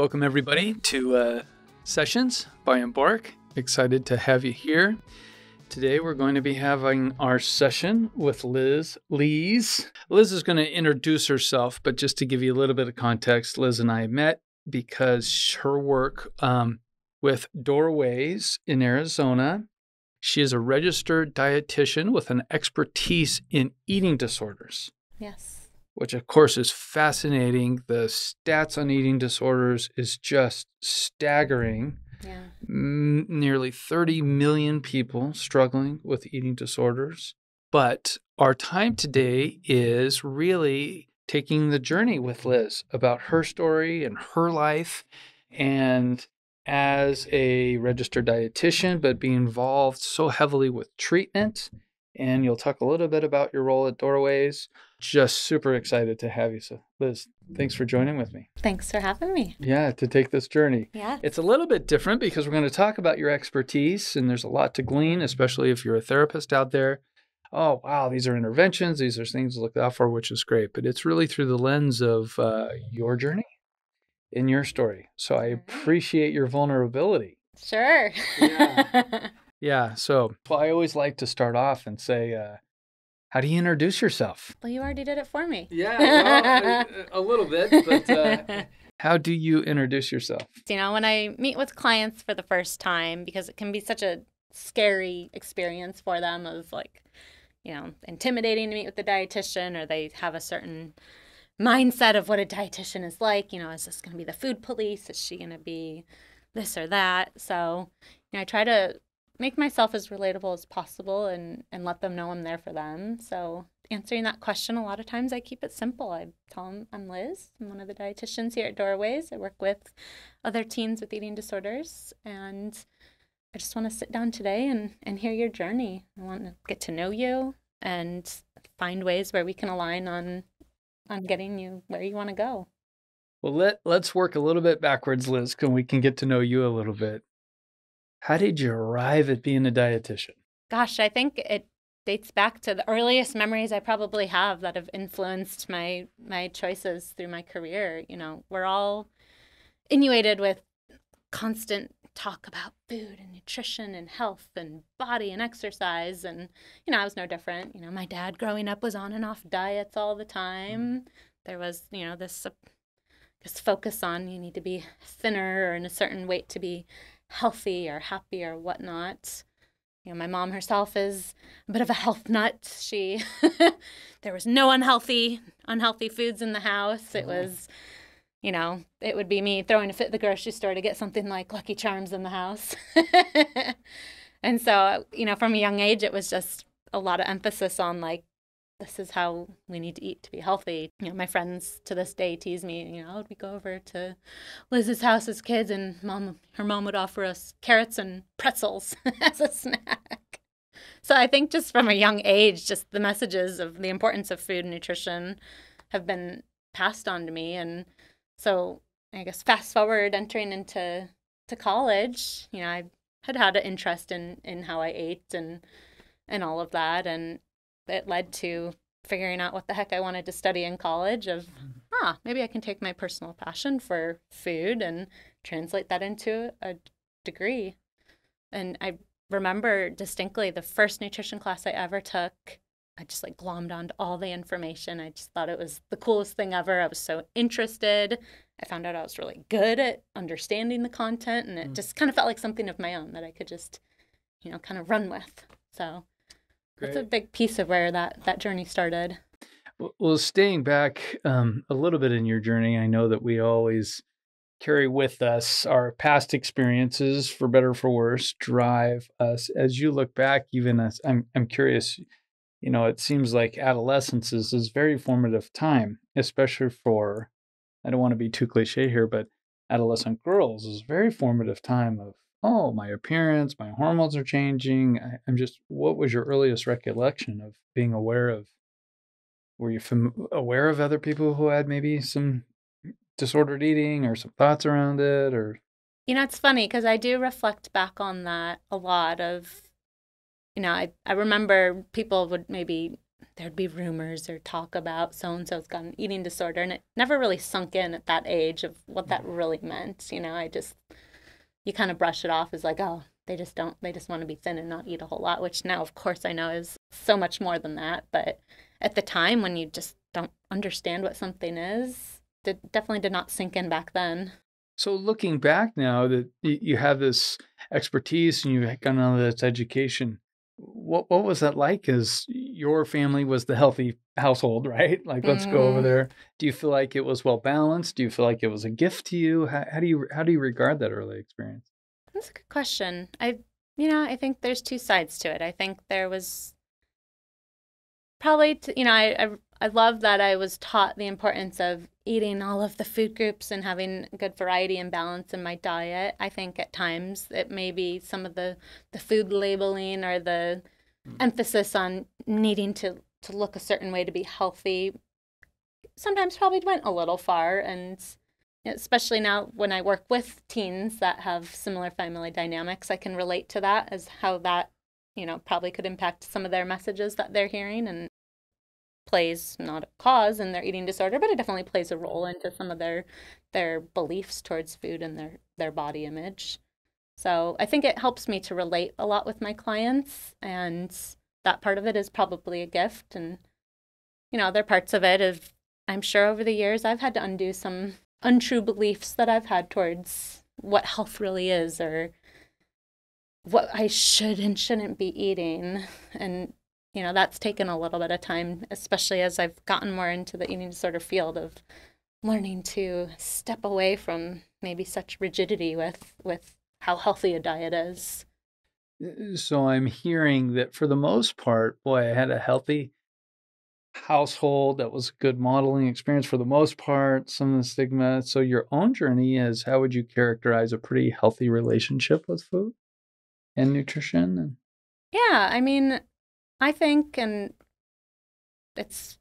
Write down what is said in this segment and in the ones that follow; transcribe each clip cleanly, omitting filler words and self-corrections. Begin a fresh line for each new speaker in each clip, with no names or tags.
Welcome, everybody, to Sessions by Embark. Excited to have you here. Today, we're going to be having our session with Liz Lees. Liz is going to introduce herself, but just to give you a little bit of context, Liz and I met because her work with Doorways in Arizona. She is a registered dietitian with an expertise in eating disorders.
Yes.
Which, of course, is fascinating. The stats on eating disorders is just staggering.
Yeah.
Nearly 30 million people struggling with eating disorders. But our time today is really taking the journey with Liz about her story and her life. And as a registered dietitian, but being involved so heavily with treatment. And you'll talk a little bit about your role at Doorways. Just super excited to have you. So, Liz, thanks for joining with me.
Thanks for having me.
Yeah, to take this journey.
Yeah.
It's a little bit different because we're going to talk about your expertise, and there's a lot to glean, especially if you're a therapist out there. Oh, wow, these are interventions. These are things to look out for, which is great. But it's really through the lens of your journey and your story. So I appreciate your vulnerability.
Sure.
Yeah. Yeah. So I always like to start off and say, how do you introduce yourself?
Well, you already did it for me.
Yeah, well, a little bit, but how do you introduce yourself?
You know, when I meet with clients for the first time, because it can be such a scary experience for them of like, you know, intimidating to meet with the dietitian, or they have a certain mindset of what a dietitian is like. You know, is this going to be the food police? Is she going to be this or that? So, you know, I try to make myself as relatable as possible and let them know I'm there for them. So answering that question, a lot of times I keep it simple. I tell them I'm Liz. I'm one of the dietitians here at Doorways. I work with other teens with eating disorders, and I just want to sit down today and hear your journey. I want to get to know you and find ways where we can align on getting you where you want to go.
Well, let's work a little bit backwards, Liz, because we can get to know you a little bit. How did you arrive at being a dietitian?
Gosh, I think it dates back to the earliest memories I probably have that have influenced my choices through my career. You know, we're all inundated with constant talk about food and nutrition and health and body and exercise. And, you know, I was no different. You know, my dad growing up was on and off diets all the time. There was, you know, this focus on you need to be thinner or in a certain weight to be healthy or happy or whatnot. You know, my mom herself is a bit of a health nut. She, there was no unhealthy foods in the house. It was, you know, it would be me throwing a fit at the grocery store to get something like Lucky Charms in the house. And so, you know, from a young age, it was just a lot of emphasis on like, this is how we need to eat to be healthy. You know, my friends to this day tease me, you know, we go over to Liz's house as kids and her mom would offer us carrots and pretzels as a snack. So I think just from a young age, just the messages of the importance of food and nutrition have been passed on to me. And so I guess fast forward entering into college, you know, I had an interest in how I ate and all of that. And it led to figuring out what the heck I wanted to study in college of, maybe I can take my personal passion for food and translate that into a degree. And I remember distinctly the first nutrition class I ever took, I just like glommed onto all the information. I just thought it was the coolest thing ever. I was so interested. I found out I was really good at understanding the content, and it just kind of felt like something of my own that I could just, you know, kind of run with. So that's a big piece of where that journey started.
Well, staying back a little bit in your journey, I know that we always carry with us our past experiences, for better or for worse, drive us. As you look back, even as I'm curious, you know, it seems like adolescence is a very formative time, especially for, I don't want to be too cliche here, but adolescent girls is a very formative time of, oh, my appearance, my hormones are changing. I'm just, what was your earliest recollection of being aware of? Were you aware of other people who had maybe some disordered eating or some thoughts around it? Or,
you know, it's funny because I do reflect back on that a lot of, you know, I remember people would maybe there'd be rumors or talk about so-and-so's got an eating disorder. And it never really sunk in at that age of what that really meant. You kind of brush it off as like, oh, they just want to be thin and not eat a whole lot, which now, of course, I know is so much more than that. But at the time when you just don't understand what something is, it definitely did not sink in back then.
So looking back now that you have this expertise and you've gotten all this education, what was that like? Because your family was the healthy household, right? Like, let's go over
Mm,
there. Do you feel like it was well balanced? Do you feel like it was a gift to you? How do you regard that early experience?
that's a good question. I think there's two sides to it. I think there was probably, I love that I was taught the importance of eating all of the food groups and having good variety and balance in my diet. I think at times it may be some of the food labeling or the emphasis on needing to look a certain way to be healthy sometimes probably went a little far. And especially now when I work with teens that have similar family dynamics, I can relate to that as how that, probably could impact some of their messages that they're hearing, and plays not a cause in their eating disorder, but it definitely plays a role into some of their beliefs towards food and their body image. So I think it helps me to relate a lot with my clients, and that part of it is probably a gift. And other parts of it is, I'm sure over the years I've had to undo some untrue beliefs that I've had towards what health really is, or what I should and shouldn't be eating. And that's taken a little bit of time, especially as I've gotten more into the eating disorder field, of learning to step away from maybe such rigidity with how healthy a diet is.
So I'm hearing that for the most part, boy, I had a healthy household that was a good modeling experience for the most part, some of the stigma. So your own journey is, how would you characterize a pretty healthy relationship with food and nutrition? And
Yeah, I mean, I think, and it's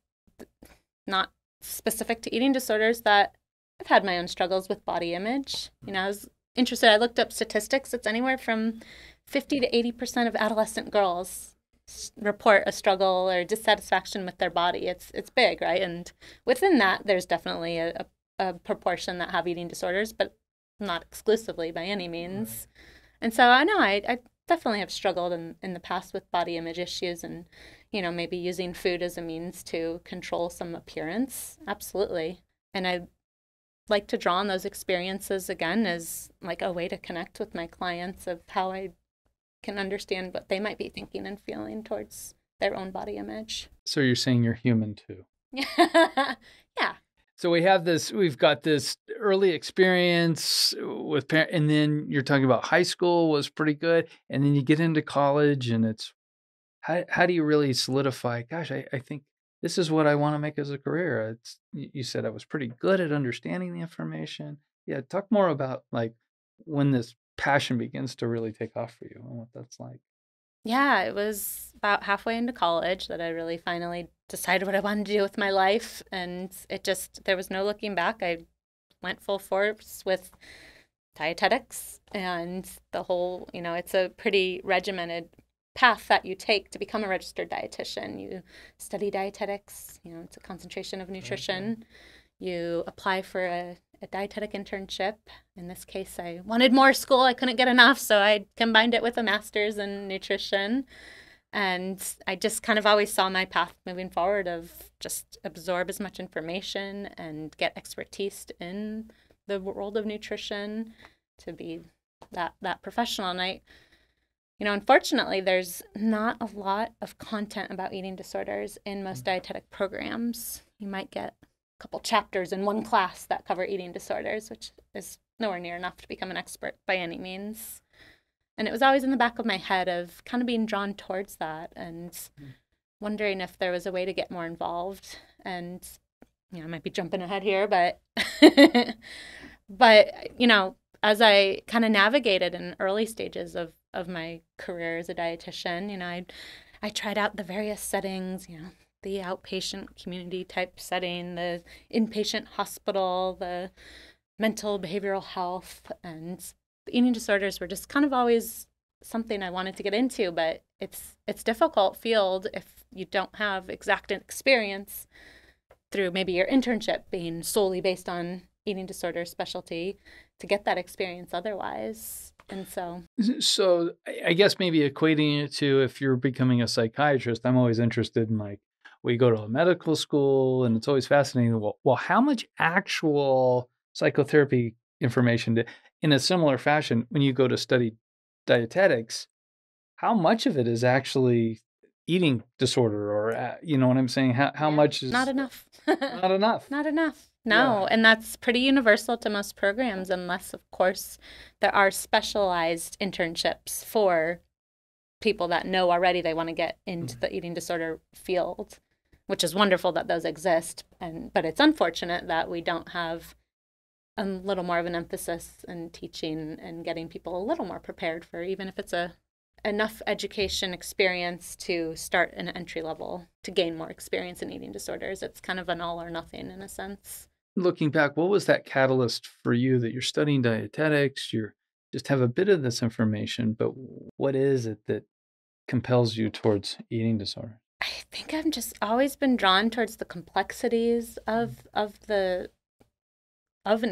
not specific to eating disorders, that I've had my own struggles with body image. I was interested, I looked up statistics. It's anywhere from 50 to 80% of adolescent girls report a struggle or dissatisfaction with their body. It's big, right? And within that, there's definitely a proportion that have eating disorders, but not exclusively by any means. And so I know I definitely have struggled in the past with body image issues, and, maybe using food as a means to control some appearance. Absolutely. And I like to draw on those experiences again as like a way to connect with my clients of how I can understand what they might be thinking and feeling towards their own body image.
so you're saying you're human too.
Yeah.
So we've got this early experience with parents, and then you're talking about high school was pretty good, and then you get into college, and it's how do you really solidify? Gosh, I think this is what I want to make as a career. It's you said I was pretty good at understanding the information. Yeah, talk more about like when this passion begins to really take off for you and what that's like.
Yeah, it was about halfway into college that I really finally decided what I wanted to do with my life. And there was no looking back. I went full force with dietetics and the whole, it's a pretty regimented path that you take to become a registered dietitian. You study dietetics, it's a concentration of nutrition. You apply for a dietetic internship. In this case, I wanted more school. I couldn't get enough, so I combined it with a master's in nutrition. And I just kind of always saw my path moving forward of just absorb as much information and get expertise in the world of nutrition to be that professional. And unfortunately, there's not a lot of content about eating disorders in most dietetic programs. You might get couple chapters in one class that cover eating disorders, which is nowhere near enough to become an expert by any means. And it was always in the back of my head of kind of being drawn towards that and wondering if there was a way to get more involved. And, I might be jumping ahead here, but, but, as I kind of navigated in early stages of my career as a dietitian, I tried out the various settings, the outpatient community type setting, the inpatient hospital, the mental behavioral health, and the eating disorders were just kind of always something I wanted to get into, but it's difficult field if you don't have exact experience through maybe your internship being solely based on eating disorder specialty to get that experience otherwise. And so
I guess maybe equating it to if you're becoming a psychiatrist, I'm always interested in like, we go to a medical school and it's always fascinating. Well, how much actual psychotherapy information in a similar fashion, when you go to study dietetics, how much of it is actually eating disorder or, you know what I'm saying? How much is
not enough?
not enough?
Not enough. No, and that's pretty universal to most programs, unless, of course, there are specialized internships for people that know already they want to get into the eating disorder field, which is wonderful that those exist. But it's unfortunate that we don't have a little more of an emphasis in teaching and getting people a little more prepared for, even if it's enough education experience to start an entry level to gain more experience in eating disorders. It's kind of an all or nothing in a sense.
Looking back, what was that catalyst for you that you're studying dietetics, you're just have a bit of this information, but what is it that compels you towards eating disorder?
I think I've just always been drawn towards the complexities of an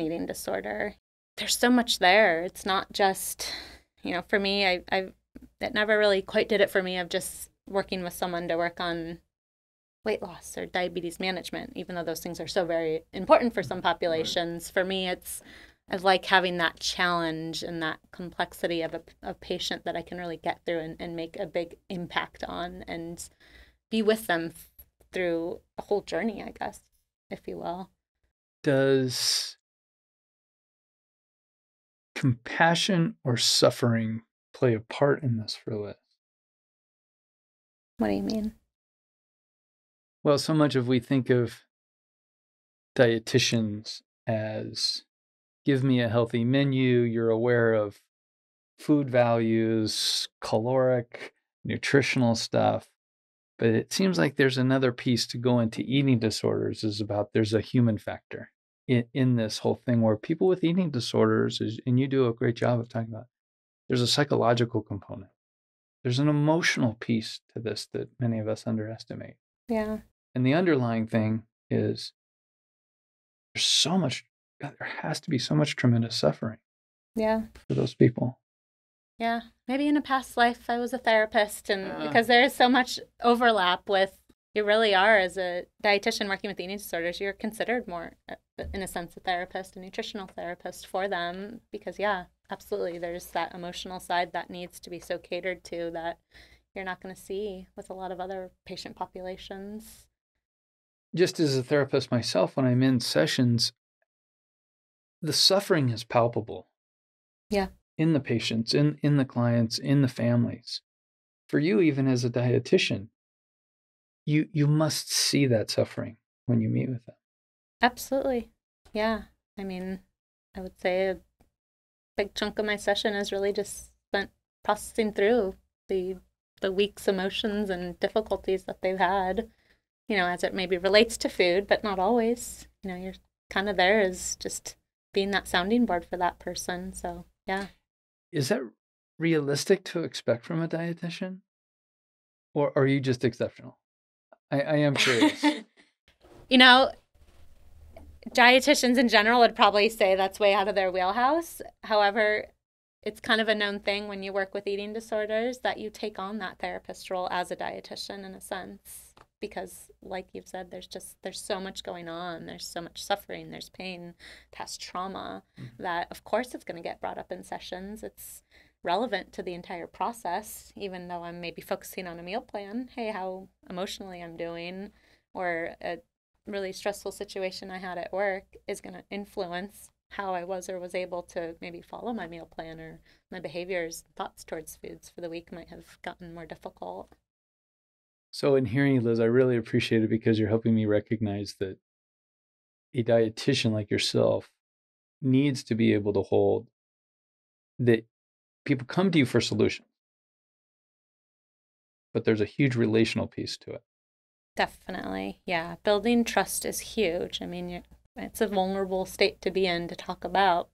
eating disorder. There's so much there. It's not just, for me, it never really quite did it for me of just working with someone to work on weight loss or diabetes management, even though those things are so very important for some populations. Right. For me, I like having that challenge and that complexity of a patient that I can really get through and make a big impact on and be with them through a whole journey, I guess, if you will.
Does compassion or suffering play a part in this for Liz?
What do you mean?
Well, so much of we think of dietitians as give me a healthy menu. You're aware of food values, caloric, nutritional stuff. But it seems like there's another piece to go into eating disorders is about there's a human factor in this whole thing where people with eating disorders, and you do a great job of talking about, there's a psychological component. There's an emotional piece to this that many of us underestimate.
Yeah.
And the underlying thing is there has to be so much tremendous suffering.
Yeah.
For those people.
Yeah. Maybe in a past life I was a therapist, and because there is so much overlap with, you really are, as a dietitian working with eating disorders, you're considered more, in a sense, a therapist, a nutritional therapist for them, because yeah, absolutely, there's that emotional side that needs to be so catered to that you're not going to see with a lot of other patient populations.
Just as a therapist myself, when I'm in sessions, the suffering is palpable.
Yeah.
In the patients, in the clients, in the families. For you, even as a dietitian, you must see that suffering when you meet with them. Absolutely.
Yeah. I mean, I would say a big chunk of my session is really just spent processing through the week's emotions and difficulties that they've had, as it maybe relates to food, but not always. You're kind of there as just being that sounding board for that person. So, yeah.
Is that realistic to expect from a dietitian? Or are you just exceptional? I am curious.
Dietitians in general would probably say that's way out of their wheelhouse. However, it's kind of a known thing when you work with eating disorders that you take on that therapist role as a dietitian in a sense. Because like you've said, there's so much going on. There's so much suffering. There's pain, past trauma that, of course, it's going to get brought up in sessions. It's relevant to the entire process, even though I'm maybe focusing on a meal plan. Hey, how emotionally I'm doing, or a really stressful situation I had at work is going to influence how I was or was able to maybe follow my meal plan, or my behaviors, thoughts towards foods for the week might have gotten more difficult.
So in hearing you, Liz, I really appreciate it because you're helping me recognize that a dietitian like yourself needs to be able to hold that people come to you for solutions, but there's a huge relational piece to it.
Definitely. Yeah. Building trust is huge. I mean, it's a vulnerable state to be in to talk about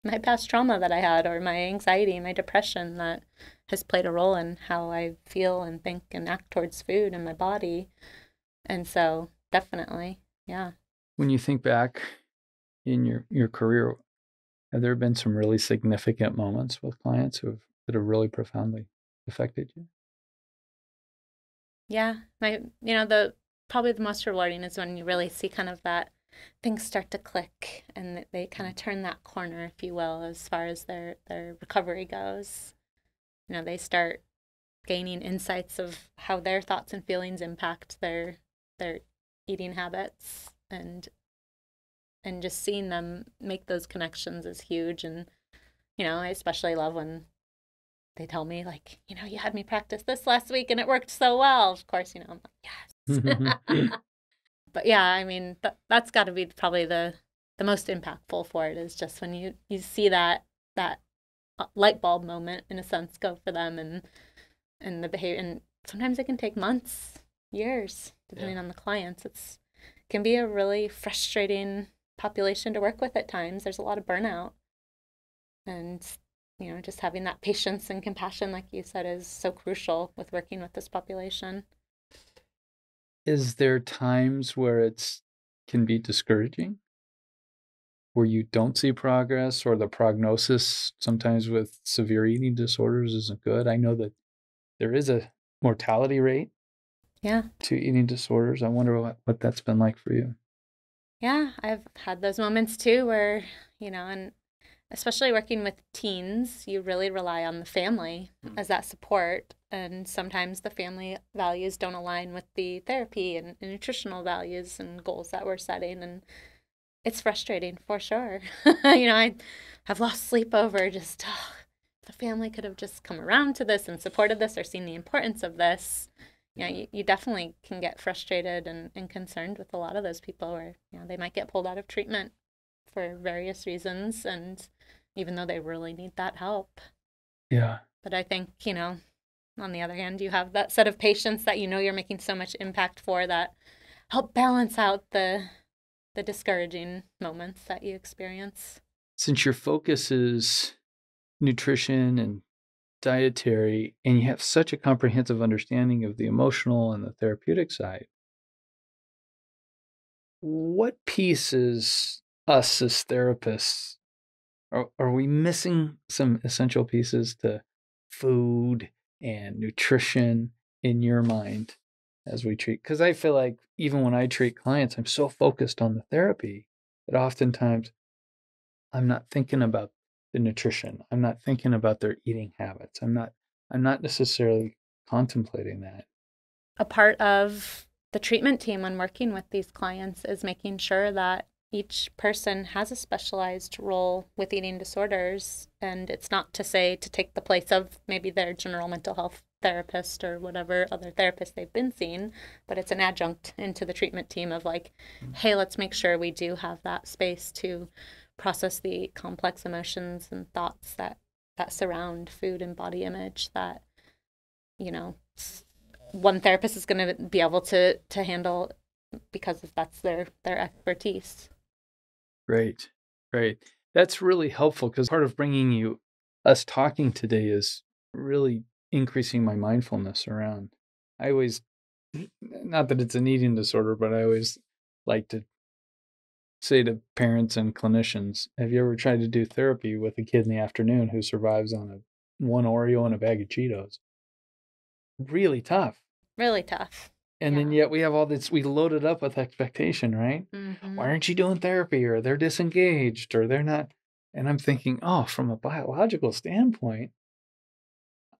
my past trauma that I had, or my anxiety, my depression that has played a role in how I feel and think and act towards food and my body. And so definitely, yeah.
When you think back in your career, have there been some really significant moments with clients that have really profoundly affected you?
Yeah. The probably the most rewarding is when you really see kind of that things start to click and they kind of turn that corner, if you will, as far as their recovery goes. They start gaining insights of how their thoughts and feelings impact their eating habits, and just seeing them make those connections is huge. And I especially love when they tell me, like, you had me practice this last week and it worked so well. Of course, I'm like, yes. But yeah, I mean, that's got to be probably the most impactful for it, is just when you see that light bulb moment, in a sense, go for them, and the behavior. And sometimes it can take months, years, depending on the clients. It can be a really frustrating population to work with at times. There's a lot of burnout, and just having that patience and compassion, like you said, is so crucial with working with this population.
Is there times where can be discouraging, where you don't see progress, or the prognosis sometimes with severe eating disorders isn't good? I know that there is a mortality rate to eating disorders. I wonder what that's been like for you.
Yeah, I've had those moments too where, and especially working with teens, you really rely on the family as that support. And sometimes the family values don't align with the therapy and nutritional values and goals that we're setting. And it's frustrating for sure. I have lost sleep over just, the family could have just come around to this and supported this or seen the importance of this. You definitely can get frustrated and concerned with a lot of those people where, they might get pulled out of treatment for various reasons, and even though they really need that help.
Yeah.
But I think, on the other hand, you have that set of patients that you're making so much impact for, that help balance out the discouraging moments that you experience.
Since your focus is nutrition and dietary, and you have such a comprehensive understanding of the emotional and the therapeutic side, what pieces, us as therapists, are we missing some essential pieces to food and nutrition in your mind as we treat? Because I feel like even when I treat clients, I'm so focused on the therapy that oftentimes I'm not thinking about the nutrition. I'm not thinking about their eating habits. I'm not necessarily contemplating that.
A part of the treatment team when working with these clients is making sure that each person has a specialized role with eating disorders. And it's not to say to take the place of maybe their general mental health therapist or whatever other therapist they've been seeing, but it's an adjunct into the treatment team of like, hey, let's make sure we do have that space to process the complex emotions and thoughts that surround food and body image, that one therapist is going to be able to handle, because that's their expertise.
Great. That's really helpful, because part of bringing us talking today is really increasing my mindfulness around. I always, not that it's an eating disorder, but I always like to say to parents and clinicians, have you ever tried to do therapy with a kid in the afternoon who survives on one Oreo and a bag of Cheetos? Really tough.
Really tough.
And then yet we have all this, we loaded up with expectation, right?
Mm-hmm.
Why aren't you doing therapy? Or they're disengaged, or they're not. And I'm thinking, from a biological standpoint,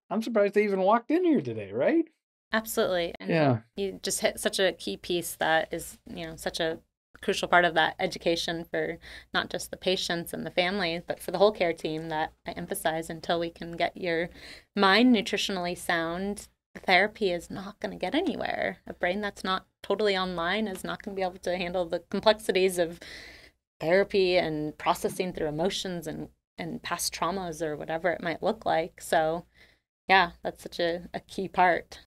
I'm surprised they even walked in here today, right?
Absolutely. And you just hit such a key piece that is, such a crucial part of that education for not just the patients and the families, but for the whole care team, that I emphasize, until we can get your mind nutritionally sound, therapy is not going to get anywhere. A brain that's not totally online is not going to be able to handle the complexities of therapy and processing through emotions and past traumas or whatever it might look like. So yeah, that's such a key part.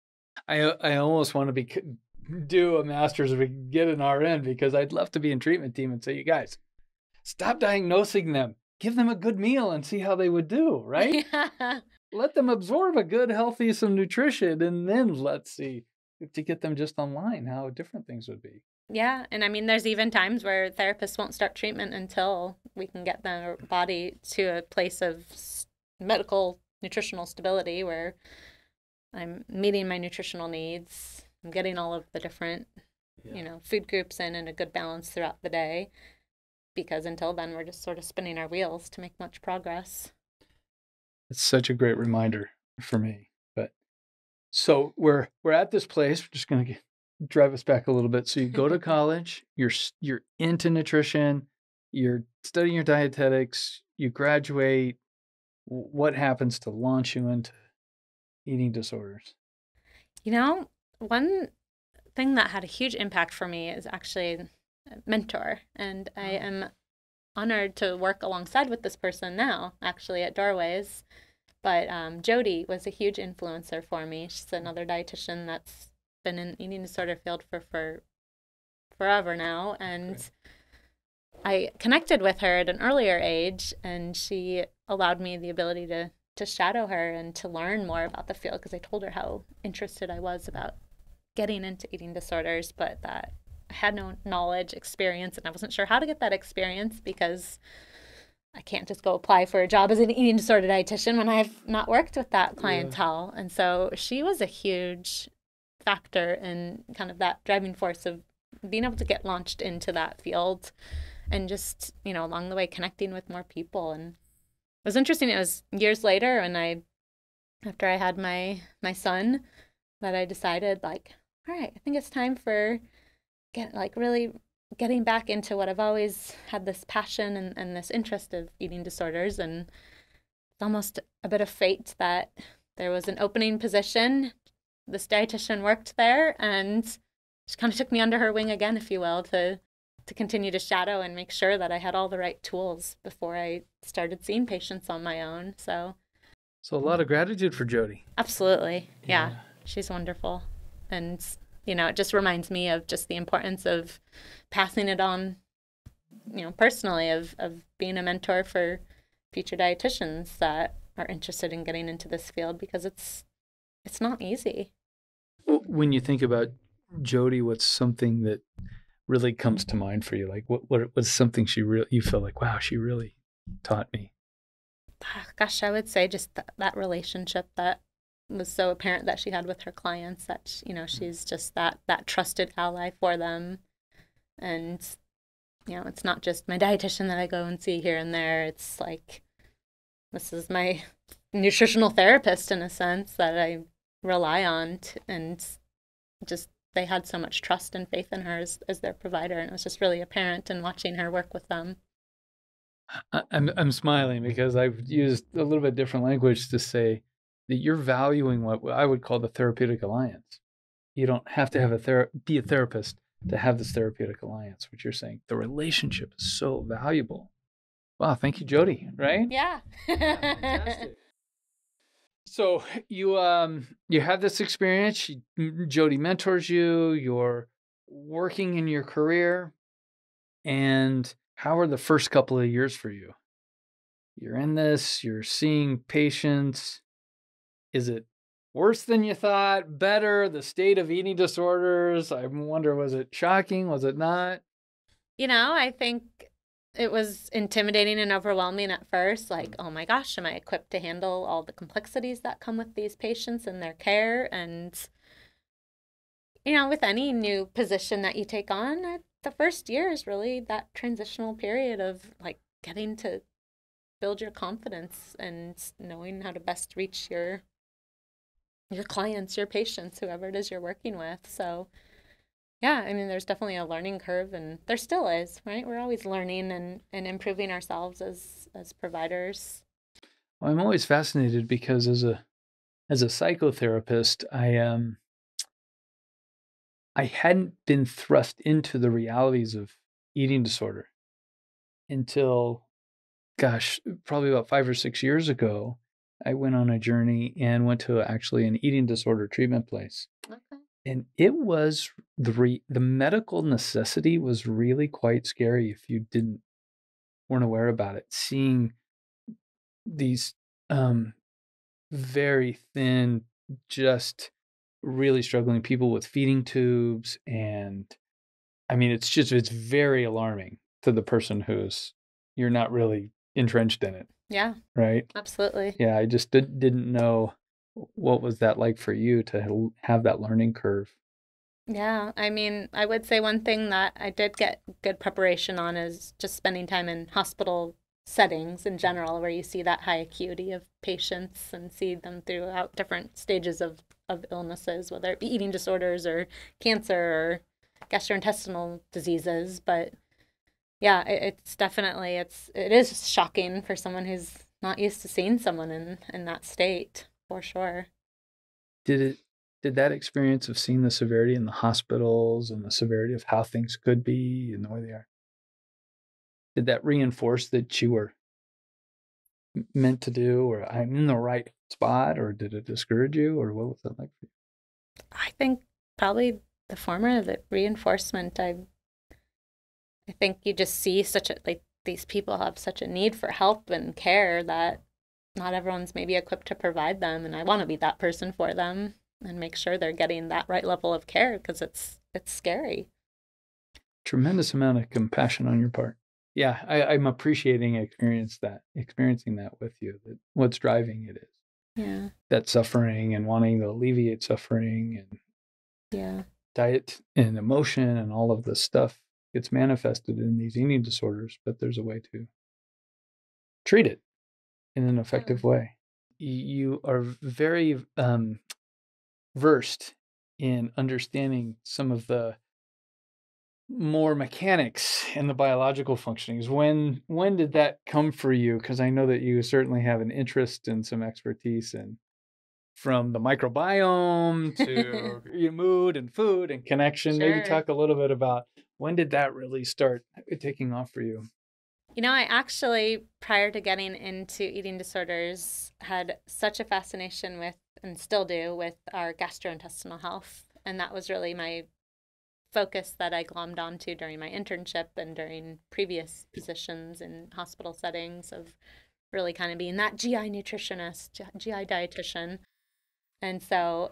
I almost want to do a master's or get an RN, because I'd love to be in treatment team and say, you guys, stop diagnosing them. give them a good meal and see how they would do, right?
Yeah.
Let them absorb a good, healthy, some nutrition, and then let's see to get them just online how different things would be.
Yeah, and I mean, there's even times where therapists won't start treatment until we can get their body to a place of medical nutritional stability where I'm meeting my nutritional needs. I'm getting all of the different, food groups in and a good balance throughout the day. Because until then, we're just sort of spinning our wheels to make much progress.
It's such a great reminder for me. But so we're at this place. We're just going to drive us back a little bit. So you go to college. You're into nutrition. You're studying your dietetics. You graduate. What happens to launch you into eating disorders?
One thing that had a huge impact for me is actually a mentor, and I am honored to work alongside with this person now, actually at Doorways. But Jody was a huge influencer for me. She's another dietitian that's been in eating disorder field for forever now, and I connected with her at an earlier age, and she allowed me the ability to shadow her and to learn more about the field because I told her how interested I was about getting into eating disorders, but that I had no knowledge, experience, and I wasn't sure how to get that experience because I can't just go apply for a job as an eating disorder dietitian when I've not worked with that clientele. Yeah. And so she was a huge factor in kind of that driving force of being able to get launched into that field and just, along the way connecting with more people. And it was interesting. It was years later after I had my son, that I decided all right, I think it's time for really getting back into what I've always had this passion and this interest of eating disorders. And it's almost a bit of fate that there was an opening position. This dietitian worked there, and she kind of took me under her wing again, if you will, to continue to shadow and make sure that I had all the right tools before I started seeing patients on my own. So
a lot of gratitude for Jody.
Absolutely. Yeah. She's wonderful. And it just reminds me of just the importance of passing it on, personally, of being a mentor for future dietitians that are interested in getting into this field, because it's not easy.
When you think about Jody, what's something that really comes to mind for you? Like what's something you feel like, wow, she really taught me?
Gosh, I would say just that relationship that was so apparent that she had with her clients, that she's just that trusted ally for them. And it's not just my dietitian that I go and see here and there. It's like, this is my nutritional therapist in a sense that I rely on, and just they had so much trust and faith in her as their provider, and it was just really apparent in watching her work with them.
I'm smiling because I've used a little bit different language to say that you're valuing what I would call the therapeutic alliance. You don't have to have be a therapist to have this therapeutic alliance, which you're saying. The relationship is so valuable. Wow, thank you, Jody, right?
Yeah.
Fantastic. So you have this experience. Jody mentors you. You're working in your career. And how are the first couple of years for you? You're in this, you're seeing patients. Is it worse than you thought? Better? The state of eating disorders? I wonder, was it shocking? Was it not?
I think it was intimidating and overwhelming at first. Like, oh my gosh, am I equipped to handle all the complexities that come with these patients and their care? And, with any new position that you take on, the first year is really that transitional period of getting to build your confidence and knowing how to best reach your clients, your patients, whoever it is you're working with. So yeah, I mean, there's definitely a learning curve, and there still is, right? We're always learning and improving ourselves as providers.
Well, I'm always fascinated because as a psychotherapist, I hadn't been thrust into the realities of eating disorder until, gosh, probably about 5 or 6 years ago. I went on a journey and went to actually an eating disorder treatment place.
Okay.
And it was the medical necessity was really quite scary if you weren't aware about it, seeing these um, very thin, just really struggling people with feeding tubes. And I mean, it's very alarming to the person who's, you're not really entrenched in it,
Yeah,
right?
absolutely.
Yeah, I just didn't know what was that like for you to have that learning curve.
Yeah, I mean, I would say one thing that I did get good preparation on is just spending time in hospital settings in general, where you see that high acuity of patients and see them throughout different stages of illnesses, whether it be eating disorders or cancer or gastrointestinal diseases. But yeah, it's definitely it is shocking for someone who's not used to seeing someone in that state, for sure.
Did it did that experience of seeing the severity in the hospitals and the severity of how things could be and the way they are, did that reinforce that you were meant to do, or I'm in the right spot, or did it discourage you, or what was that like for you?
I think probably the former, the reinforcement. I think you just see such a like these people have such a need for help and care that not everyone's maybe equipped to provide them, and I want to be that person for them and make sure they're getting that right level of care because it's scary.
Tremendous amount of compassion on your part. Yeah, I'm appreciating experiencing that with you. That what's driving it is
Yeah.
that suffering and wanting to alleviate suffering, and
Yeah.
diet and emotion and all of this stuff gets manifested in these eating disorders, but there's a way to treat it in an
Yeah.
effective way. You are very versed in understanding some of the more mechanics and the biological functionings. When did that come for you? Because I know that you certainly have an interest and some expertise in, from the microbiome to your mood and food and connection. Maybe
Sure.
talk a little bit about when did that really start taking off for you?
You know, I actually, prior to getting into eating disorders, had such a fascination with, and still do, with our gastrointestinal health. And that was really my focus that I glommed onto during my internship and during previous positions in hospital settings, of really kind of being that GI nutritionist, GI dietitian. And so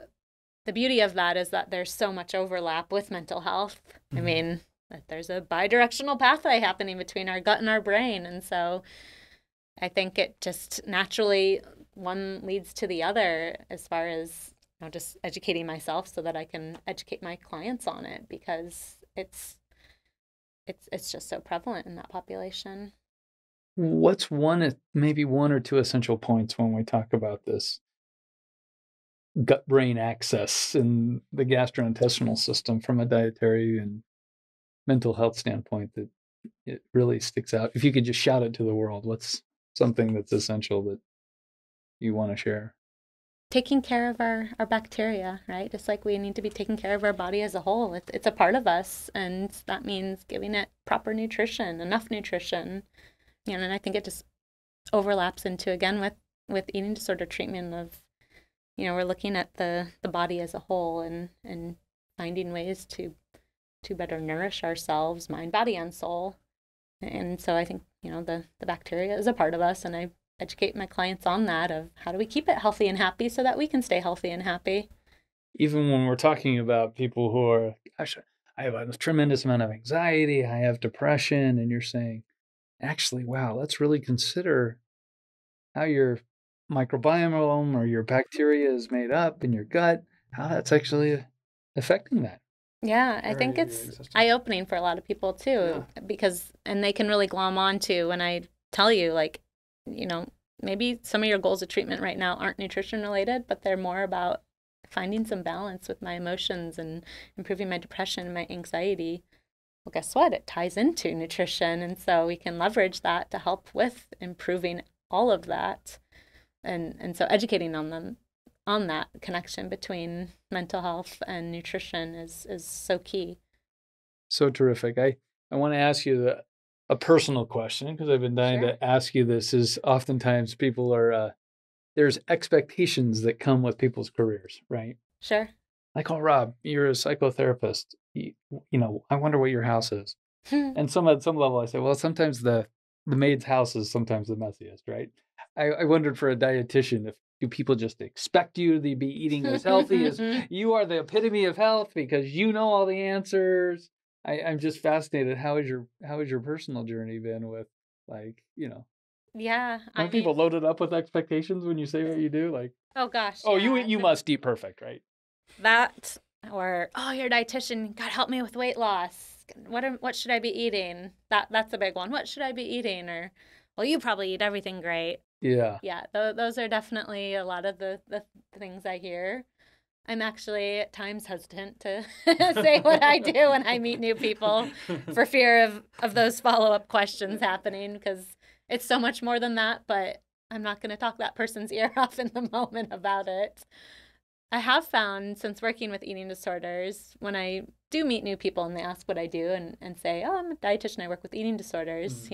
the beauty of that is that there's so much overlap with mental health. I
Mhm.
mean, that there's a bidirectional pathway happening between our gut and our brain. And so I think it just naturally one leads to the other as far as, you know, just educating myself so that I can educate my clients on it, because it's just so prevalent in that population.
What's maybe one or two essential points when we talk about this gut brain axis and the gastrointestinal system from a dietary and mental health standpoint that it really sticks out? If you could just shout it to the world, what's something that's essential that you want to share?
Taking care of our bacteria, right? Just like we need to be taking care of our body as a whole. It's a part of us, and that means giving it proper nutrition, enough nutrition. You know, and I think it just overlaps into again with eating disorder treatment of, you know, we're looking at the body as a whole and finding ways to better nourish ourselves, mind, body, and soul. And so I think, you know, the bacteria is a part of us, and I educate my clients on that, of how do we keep it healthy and happy so that we can stay healthy and happy.
Even when we're talking about people who are, gosh, I have a tremendous amount of anxiety, I have depression, and you're saying, actually, wow, let's really consider how your microbiome or your bacteria is made up in your gut, how that's actually affecting that
Yeah, I think
area of your
it's
existence.
eye-opening for a lot of people
Yeah.
too, because and they can really glom on to when I tell you, like, you know, maybe some of your goals of treatment right now aren't nutrition related, but they're more about finding some balance with my emotions and improving my depression and my anxiety. Well, guess what? It ties into nutrition, and so we can leverage that to help with improving all of that. And so educating on them on that connection between mental health and nutrition is so key.
So terrific. I want to ask you a personal question because I've been dying
Sure.
to ask you this. Is oftentimes people are there's expectations that come with people's careers, right?
Sure.
Like, oh, Rob, you're a psychotherapist. You know, I wonder what your house is. And some at some level, I say, well, sometimes the maid's house is sometimes the messiest, right? I wondered for a dietitian if do people just expect you to be eating as healthy as you are the epitome of health because you know all the answers. I'm just fascinated. How has your personal journey been with like,
Yeah, I
aren't
mean,
people loaded up with expectations when you say what you do? Like,
oh gosh,
oh, you
yeah.
you must eat perfect, right?
That or oh, you're a dietitian. God help me with weight loss. What should I be eating? That's a big one. What should I be eating? Or well, you probably eat everything great.
Yeah.
Yeah, those are definitely a lot of the things I hear. I'm actually at times hesitant to say what I do when I meet new people for fear of those follow-up questions happening because it's so much more than that, but I'm not going to talk that person's ear off in the moment about it. I have found since working with eating disorders, when I do meet new people and they ask what I do and say, oh, I'm a dietitian, I work with eating disorders,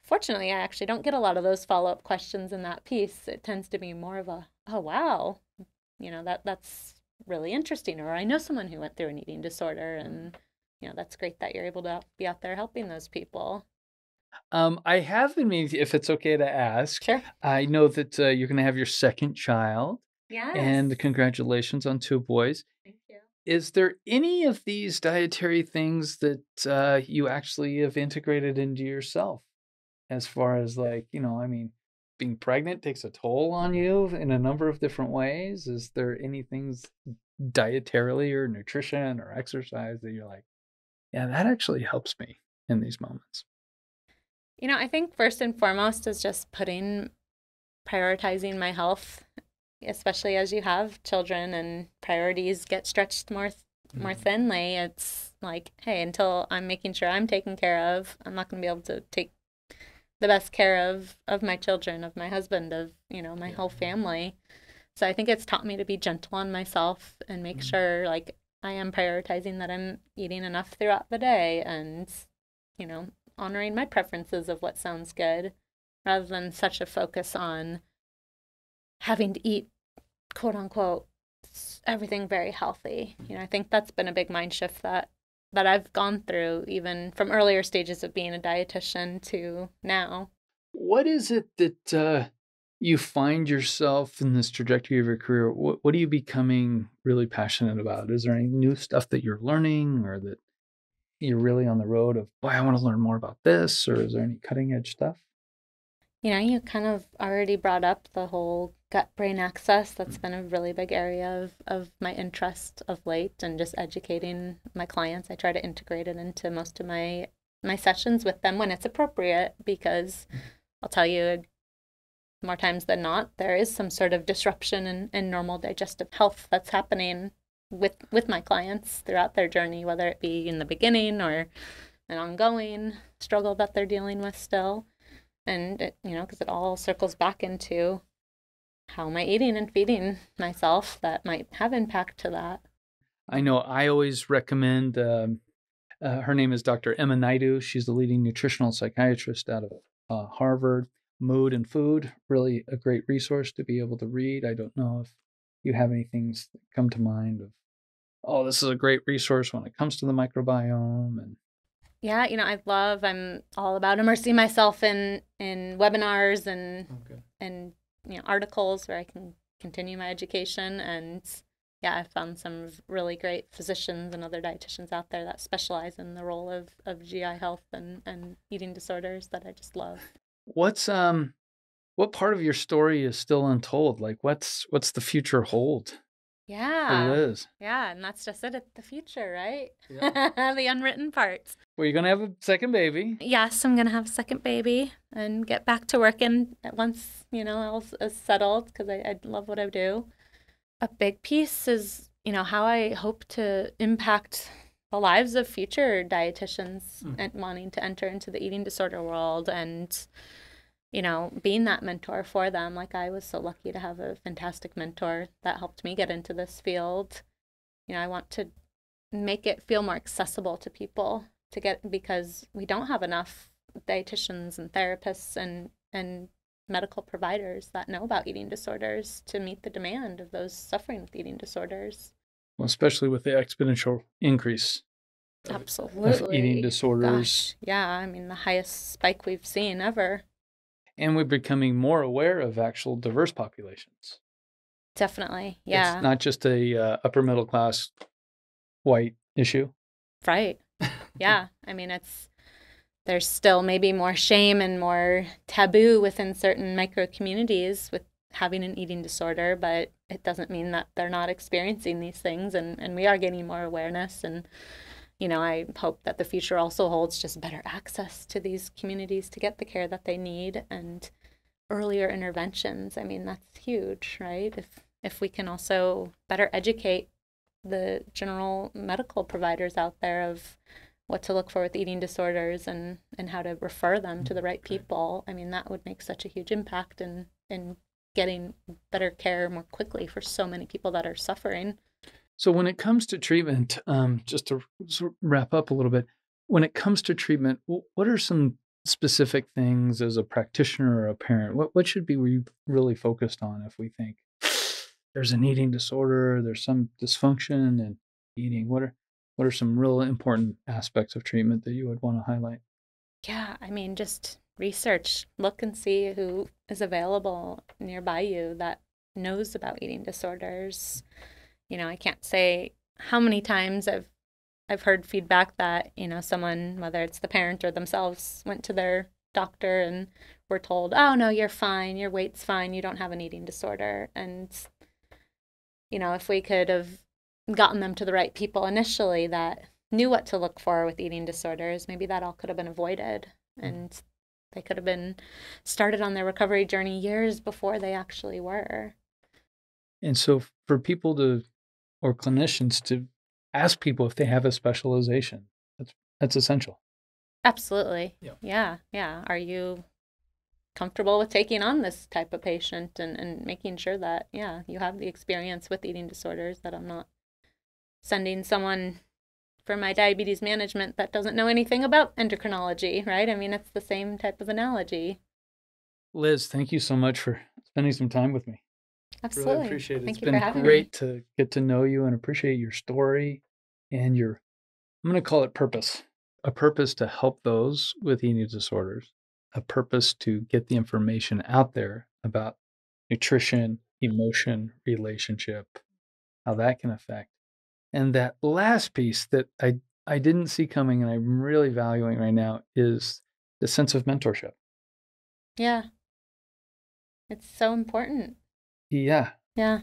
fortunately, I actually don't get a lot of those follow-up questions in that piece. It tends to be more of a, oh, wow, that's really interesting. Or I know someone who went through an eating disorder and, that's great that you're able to be out there helping those people.
I have been meaning, if it's okay to ask,
Sure.
I know that you're going to have your second child,
Yes.
and congratulations on 2 boys.
Thank you.
Is there any of these dietary things that you actually have integrated into yourself? As far as like, I mean, being pregnant takes a toll on you in a number of different ways. Is there any things dietarily or nutrition or exercise that you're like, yeah, that actually helps me in these moments?
I think first and foremost is just prioritizing my health, especially as you have children and priorities get stretched more thinly. It's like, hey, until I'm making sure I'm taken care of, I'm not going to be able to take the best care of my children, of my husband, of, my whole family. So I think it's taught me to be gentle on myself and make sure like I am prioritizing that I'm eating enough throughout the day and, you know, honoring my preferences of what sounds good rather than such a focus on having to eat quote unquote everything very healthy. I think that's been a big mind shift that I've gone through even from earlier stages of being a dietitian to now.
What is it that you find yourself in this trajectory of your career? What are you becoming really passionate about? Is there any new stuff that you're learning or that you're really on the road of, boy, I want to learn more about this? Or is there any cutting edge stuff?
You kind of already brought up the whole gut brain axis. That's been a really big area of my interest of late and just educating my clients. I try to integrate it into most of my sessions with them when it's appropriate because I'll tell you more times than not, there is some sort of disruption in normal digestive health that's happening with my clients throughout their journey, whether it be in the beginning or an ongoing struggle that they're dealing with still. And because it all circles back into how am I eating and feeding myself that might have impact to that.
I know I always recommend, her name is Dr. Emma Naidu. She's the leading nutritional psychiatrist out of Harvard. Mood and Food, really a great resource to be able to read. I don't know if you have any things that come to mind of, oh, this is a great resource when it comes to the microbiome. And
Yeah, I'm all about immersing myself in webinars and articles where I can continue my education. And yeah, I've found some really great physicians and other dietitians out there that specialize in the role of GI health and eating disorders that I just love.
what's what part of your story is still untold? Like what's the future hold for
Yeah.
Liz?
Yeah, and that's just it at the future, right?
Yeah.
The unwritten parts.
Well, you're gonna have a second baby.
Yes, I'm gonna have a second baby and get back to working at once, all is settled because I love what I do. A big piece is, how I hope to impact the lives of future dietitians and wanting to enter into the eating disorder world and, being that mentor for them. Like I was so lucky to have a fantastic mentor that helped me get into this field. I want to make it feel more accessible to people to get because we don't have enough dietitians and therapists and medical providers that know about eating disorders to meet the demand of those suffering with eating disorders.
Well, especially with the exponential increase
Absolutely.
of eating disorders.
Gosh, yeah, I mean, the highest spike we've seen ever.
And we're becoming more aware of actual diverse populations.
Definitely, yeah.
It's not just a upper middle class white issue.
Right. Yeah. I mean, there's still maybe more shame and more taboo within certain micro communities with having an eating disorder, but it doesn't mean that they're not experiencing these things, and we are gaining more awareness. And I hope that the future also holds just better access to these communities to get the care that they need and earlier interventions. I mean, that's huge, right? If we can also better educate the general medical providers out there of what to look for with eating disorders and how to refer them to the right people, I mean, that would make such a huge impact in getting better care more quickly for so many people that are suffering.
So when it comes to treatment, just to sort of wrap up a little bit, when it comes to treatment, what are some specific things as a practitioner or a parent? What should be we really focused on if we think there's an eating disorder, there's some dysfunction in eating? What are some real important aspects of treatment that you would want to highlight?
Yeah, I mean, just research, look and see who is available nearby you that knows about eating disorders. I can't say how many times I've heard feedback that, someone, whether it's the parent or themselves, went to their doctor and were told, "Oh, no, you're fine. Your weight's fine. You don't have an eating disorder." And, if we could have gotten them to the right people initially that knew what to look for with eating disorders, maybe that all could have been avoided. And they could have been started on their recovery journey years before they actually were.
And so for people or clinicians to ask people if they have a specialization, that's essential.
Absolutely.
Yeah.
Yeah. Are you comfortable with taking on this type of patient and making sure that, you have the experience with eating disorders, that I'm not sending someone for my diabetes management that doesn't know anything about endocrinology, right? I mean, it's the same type of analogy.
Liz, thank you so much for spending some time with me.
Absolutely.
Really appreciate it.
Thank
It's
you for
been
having
great
me.
to get to know you and appreciate your story and I'm going to call it purpose. A purpose to help those with eating disorders, a purpose to get the information out there about nutrition, emotion, relationship, how that can affect. And that last piece that I didn't see coming and I'm really valuing right now is the sense of mentorship.
Yeah. It's so important.
Yeah,
Yeah.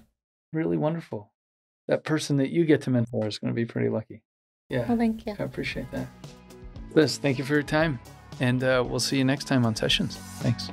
really wonderful. That person that you get to mentor is going to be pretty lucky. Yeah.
Well, thank you.
I appreciate that. Liz, thank you for your time. And we'll see you next time on Sessions. Thanks.